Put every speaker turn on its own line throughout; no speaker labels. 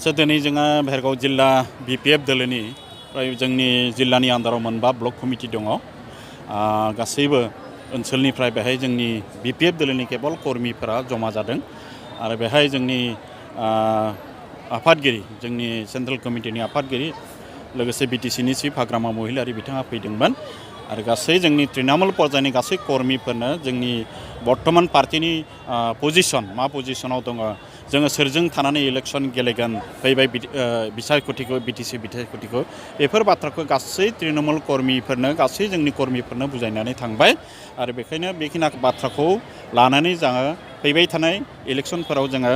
आच्छा दिनै जोंहा भेरगाव जिल्ला बिपिएफ दोलोनि जोंनि जिल्लानि आन्दाराव मोनबा ब्लक कमिटि दङ गासैबो ओनसोलनिफ्राय बेहाय जोंनि बिपिएफ दोलोनि केबल कर्मिफोरा जमा जादों आरो बेहाय जोंनि आफादगिरि जोंनि सेन्ट्रेल कमिटिनि आफादगिरि लोगोसे बिटिसिनि चिफ हाग्रामा महिलारि बिथाङा फैदोंमोन आरो गासै जोंनि तृणमूल पर्यायनि गासै कर्मिफोरनो जोंनि बर्तमान पार्टिनि पजिशन मा पजिशनाव दङ जोङो सोरजों थानानै इलेक्शन गेलेगोन फैबाय बिसायख'थिखौ बिटिसि बिसायख'थिखौ बेफोर बाथ्राखौ गासै तृणमूल कर्मिफोरनो गासै जोंनि कर्मिफोरनो बुजायनानै थांबाय आरो बेखायनो बेखिनि बाथ्राखौ लानानै जोङो फैबाय थानाय इलेक्शनफोराव जोङो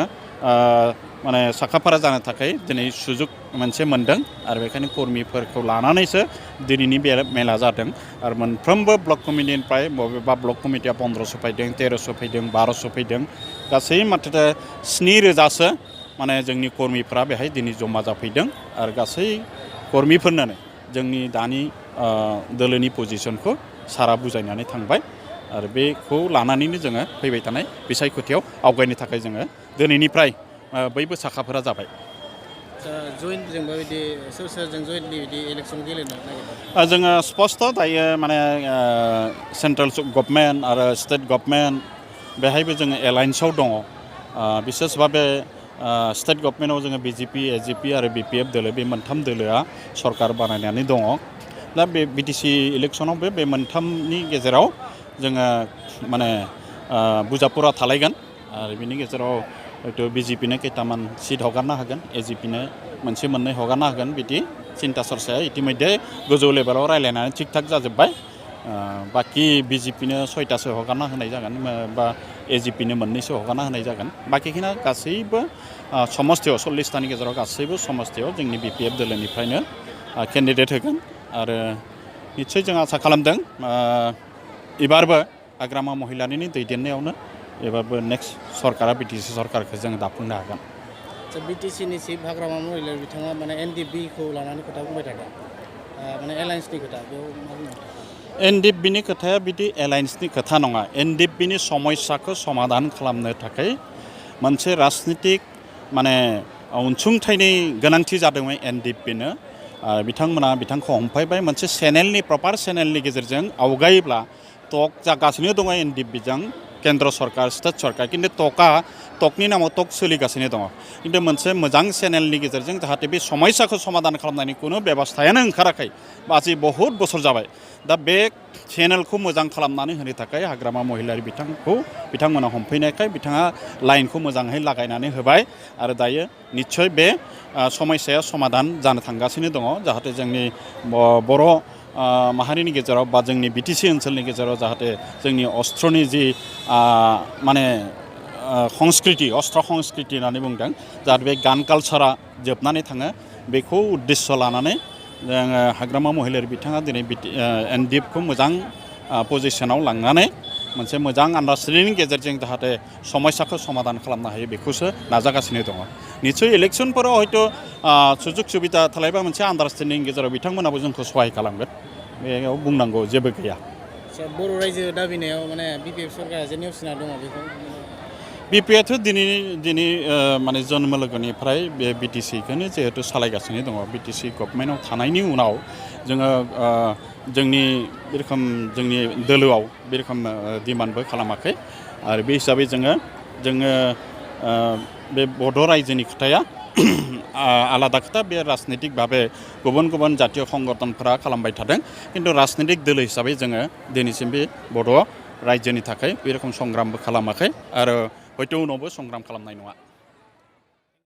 माने साखाफारा जानो थाखाय दिनै सुजुग मोनसे मोनदों आरो बेखायनो कर्मिफोरखौ लानानैसो दिनैनि बे मेला जादों आरो मोनफ्रोमबो ब्लक कमिटिनिफ्राय बबेबा ब्लक कमिटिया 1500 फैदों 1300 फैदों 1200 फैदों गासै माथो 7000सो माने जोंनि कर्मिफ्रा बेहाय दिनै जमा जाफैदों आरो गासै कर्मिफोरनो जोंनि दानि दोलोनि पजिशनखौ सारा बुजायनानै थांबाय आरो बेखौ लानानैनो जोङो फैबाय थानाय बिसायख'थियाव आवगायनो थाखाय जोङो दिनैनिफ्राय बयबो साखाफोरा जाबाय
जयेन्टजोंबो बिदि सोरजों जयेन्टलि बिदि इलेक्शन गेलेनो नागिरदों
जोङो स्पष्ट दायो माने सेन्ट्रेल गभर्नमेन्ट आरो स्टेट गभर्नमेन्ट बेहायबो जोङो एलायन्सआव दङ बिसेस भाबे स्टेट गभर्नमेन्टआव जोङो बिजेपि एजिपि आरो बिपिएफ दोलो बे मोनथाम दोलोआ सरकार बानायनानै दङ दा बे बिटिसि इलेक्शनाव बे मोनथामनि गेजेराव जोङो माने बुजापुरा थालायगोन आरो बिनि गेजेराव हयथ' बिजेपिनो खैथामान सिट हगारना होगोन एजिपिनो मोनसे मोननै हगारना होगोन बिदि चिन्ता सरसाया इतिमध्ये गोजौ लेभेलाव रायलायनानै थिग थाक जाजोब्बाय बाखि बिजेपिनो 6टासो हगारना होनाय जागोन बा एजिपिनो मोननैसो हगारना होनाय जागोन बाखिखिना गासैबो समस्थियाव 40टानि गेजेराव गासैबो समस्थियाव जोंनि बिपिएफ दोलोनिफ्रायनो केन्डिडेट होगोन आरो निस्सय जों आसा खालामदों एबारबो हाग्रामा महिलारिनि दैदेननायावनो एबारबो नेक्स्ट सरकारा बिटिसि सरकारखौ जों दाफुंनो हागोन
बिटिसिनि चिफ हाग्रामा महिलारि बिथाङा माने एनडिएफबिखौ लानानै खोथा बुंबाय थादों माने एलायन्सनि खोथा बेयाव
एनडिएफबिनि खोथाया बिदि एलायन्सनि खोथा नङा एनडिएफबिनि समस्याखौ समाधान खालामनो थाखाय मोनसे राजनितिक माने अनसुंथाइनि गोनांथि जादोंमोन एनडिएफबिनो बिथांमोना बिथांखौ हमफायबाय मोनसे चेनेलनि प्रपार चेनेलनि गेजेरजों आवगायोब्ला टक जागासिनो दङ एनडिएफबिजों केन्द्र सरकार स्टेट सरकार किन्तु टकनि नामाव टक सोलिगासिनो दङ किन्तु मोनसे मोजां चेनेलनि गेजेरजों जाहाथे बे समस्याखौ समाधान खालामनायनि कुनु बेबस्थायानो ओंखाराखै बाजि बहुत बोसोर जाबाय दा बे चेनेलखौ मोजां खालामनानै होनो थाखाय हाग्रामा महिलारि बिथांमोना हमफैनायखाय बिथाङा लाइनखौ मोजाङै लागायनानै होबाय आरो दायो निस्सय बे समस्याया समाधान जानो थांगासिनो दङ जाहाथे जोंनि बर' माहारिनि गेजेराव बा जोंनि बिटिसि ओनसोलनि गेजेराव जाहाथे जोंनि अस्त्रनि जि माने संस्कृति अस्त्र संस्कृति होननानै बुंदों जाहाथे बे गान कालचारा जोबनानै थाङो बेखौ उद्देश्य लानानै जोङो हाग्रामा महिलारि बिथाङा दिनै एनडिएफखौ मोजां पजिशनाव लांनानै मोनसे मोजां आन्डारस्टेन्डिंनि गेजेरजों जाहाथे समस्याखौ समाधान खालामनो हायो बेखौसो नाजागासिनो दङ निस्सय इलेक्शनफोराव हयथ' सुजुग सुबिदा थालायबा मोनसे आन्डारस्टेन्डिंनि गेजेराव बिथांमोनाबो जोंखौ सहाय खालामगोन बेयाव बुंनांगौ जेबो गैया
बर' रायजो दाबिनायाव माने बिपिएफ सरकारा जे नेवसिना दङ बेखौ
बिपिएफथ' दिनै माने जन्म लोगोनिफ्राय बे बिटिसिखौनो जिहेतु सालायगासिनो दङ बिटिसि गभर्नमेन्टआव थानायनि उनाव जोङो जोंनि बे रोखोम जोंनि दोलोआव बे रोखोम डिमान्डबो खालामाखै आरो बे हिसाबै जोङो बे बड' रायजोनि खोथाया आलादा खोथा बे राजनितिक भाबे गुबुन गुबुन जातीय संगठनफोरा खालामबाय थादों किन्तु राजनितिक दोलो हिसाबै जोङो दिनैसिम बे बड' रायजोनि थाखाय बे रोखोम संग्रामबो खालामाखै आरो हयथ' उनावबो संग्राम खालामनाय नङा